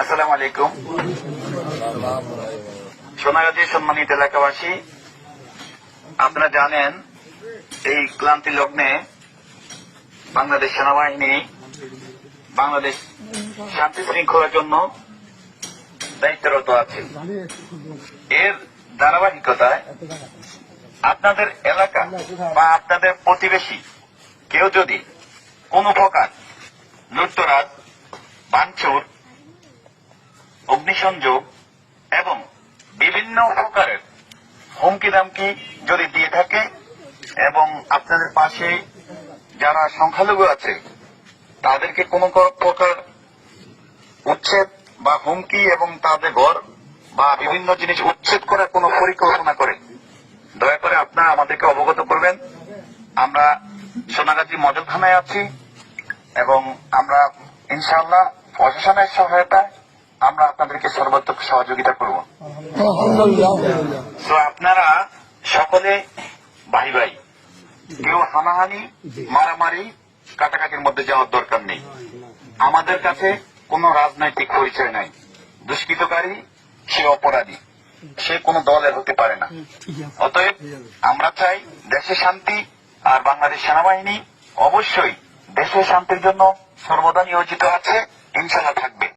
আসসালামু আলাইকুম। সোনাগাজীর সম্মানিত এলাকাবাসী, আপনারা জানেন এই ক্লান্তি লগ্নে বাংলাদেশ সেনাবাহিনী বাংলাদেশ শান্তি শৃঙ্খলার জন্য দায়িত্বরত আছে। এর ধারাবাহিকতায় আপনাদের এলাকা বা আপনাদের প্রতিবেশী কেউ যদি কোন প্রকার লুটতরাজ, ভাঙচুর, অগ্নিসংযোগ এবং বিভিন্ন প্রকারের হুমকি দামকি যদি দিয়ে থাকে এবং আপনাদের পাশে যারা সংখ্যালঘু আছে তাদেরকে কোনো প্রকার উচ্ছেদ বা হুমকি এবং তাদের ঘর বা বিভিন্ন জিনিস উচ্ছেদ করার কোনো পরিকল্পনা করে, দয়া করে আপনারা আমাদেরকে অবগত করবেন। আমরা সোনাগাজী মডেল থানায় আছি এবং আমরা ইনশাআল্লাহ প্রশাসনের সহায়তায় আমরা আপনাদেরকে সর্বাত্মক সহযোগিতা করব। তো আপনারা সকলে ভাই ভাই, কেউ হানাহানি, মারামারি, কাটাকাটির মধ্যে যাওয়ার দরকার নেই। আমাদের কাছে কোনো রাজনৈতিক পরিচয় নাই। দুষ্কৃতকারী সে অপরাধী, সে কোনো দলের হতে পারে না। অতএব আমরা চাই দেশে শান্তি, আর বাংলাদেশ সেনাবাহিনী অবশ্যই দেশের শান্তির জন্য সর্বদা নিয়োজিত আছে, ইনশাআল্লাহ থাকবে।